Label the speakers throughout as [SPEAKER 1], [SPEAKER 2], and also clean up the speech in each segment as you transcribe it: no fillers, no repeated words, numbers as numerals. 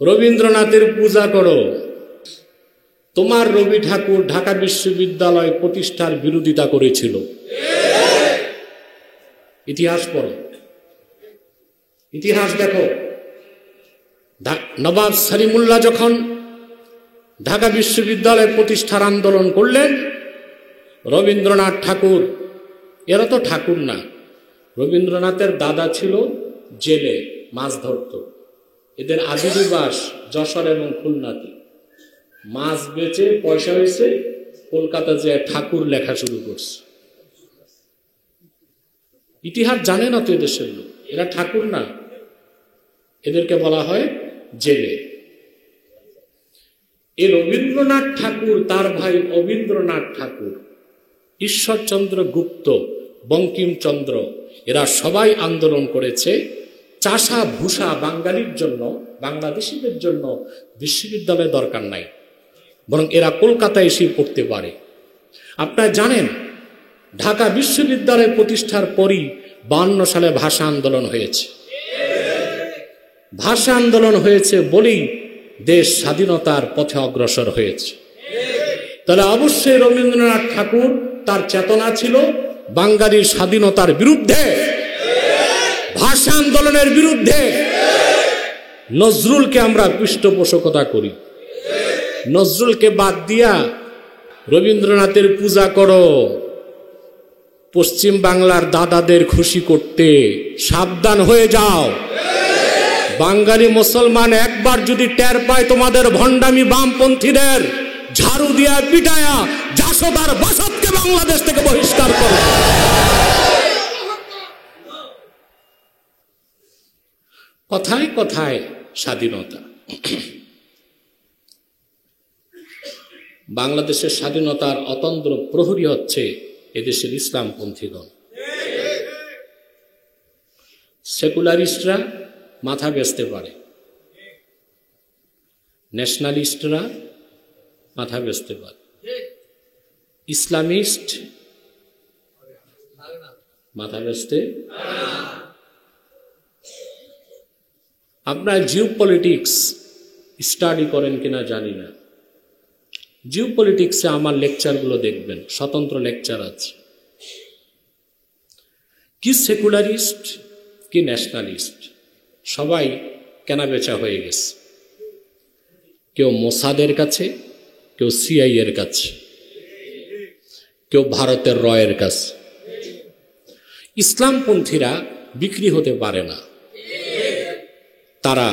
[SPEAKER 1] রবীন্দ্রনাথের পূজা করো। তোমার রবি ঠাকুর ঢাকা বিশ্ববিদ্যালয় প্রতিষ্ঠার বিরোধিতা করেছিল। ইতিহাস পড়ো, ইতিহাস দেখো। নবাব সলিমুল্লাহ যখন ঢাকা বিশ্ববিদ্যালয় প্রতিষ্ঠার আন্দোলন করলেন, রবীন্দ্রনাথ ঠাকুর, এরা তো ঠাকুর না, রবীন্দ্রনাথের দাদা ছিল জেলে, মাছ ধরত। এদের আদি নিবাস যশোর এবং খুলনাতে। মাছ বেচে পয়সা হয়েছে, কলকাতা যে ঠাকুর লেখা শুরু করছে। ইতিহাস জানে না তো এদেশের লোক, এরা ঠাকুর না, এদেরকে বলা হয় জেলে। এই রবীন্দ্রনাথ ঠাকুর, তার ভাই অবীন্দ্রনাথ ঠাকুর, ঈশ্বরচন্দ্র গুপ্ত, বঙ্কিমচন্দ্র, এরা সবাই আন্দোলন করেছে চাষা ভূষা বাঙালির জন্য, বাংলাদেশিদের জন্য বিশ্ববিদ্যালয় দরকার নাই, বরং এরা কলকাতায় এসে পড়তে পারে। আপনারা জানেন ঢাকা বিশ্ববিদ্যালয় প্রতিষ্ঠার পরই 52 সালে ভাষা আন্দোলন হয়েছে। ভাষা আন্দোলন হয়েছে বলেই দেশ স্বাধীনতার পথে অগ্রসর হয়েছে। তাহলে অবশ্যই রবীন্দ্রনাথ ঠাকুর, তার চেতনা ছিল বাঙালির স্বাধীনতার বিরুদ্ধে, ভাষা আন্দোলনের বিরুদ্ধে। নজরুলকে আমরা পৃষ্ঠপোষকতা করি, নজরুলকে বাদ দিয়া রবীন্দ্রনাথের পূজা করো। পশ্চিম বাংলার দাদাদের খুশি করতে সাবধান হয়ে যাও। বাঙালি মুসলমান একবার যদি টের পায় তোমাদের ভণ্ডামি বামপন্থীদের, ঝাড়ু দিয়া পিটায়া জাসদ আর বাসদকে বাংলাদেশ থেকে বহিষ্কার করো। কথায় কথায় স্বাধীনতা। বাংলাদেশের স্বাধীনতার অতন্দ্র প্রহরী হচ্ছে এদেশের ইসলামপন্থীগণ। সেকুলারিস্টরা মাথা বেচতে পারে, ন্যাশনালিস্টরা মাথা বেচতে পারে, ইসলামিস্ট মাথা বেচতে। আপনারা জিও পলিটিক্স স্টাডি করেন কিনা জানি না, জিও পলিটিক্সে আমার লেকচারগুলো দেখবেন, স্বতন্ত্র লেকচার আছে। কি সেকুলারিস্ট কি ন্যাশনালিস্ট সবাই কেনাবেচা হয়ে গেছে। কেউ মোসাদের কাছে, কেউ সিআই এর কাছে, কেউ ভারতের রয়ের কাছে। ইসলামপন্থীরা বিক্রি হতে পারে না, তারা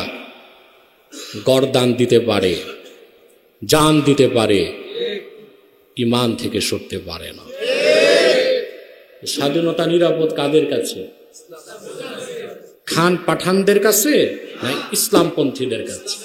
[SPEAKER 1] গরদান দিতে পারে, জান দিতে পারে, ইমান থেকে সরতে পারে না। স্বাধীনতা নিরাপদ কাদের কাছে? খান পাঠানদের কাছে না ইসলামপন্থীদের কাছে?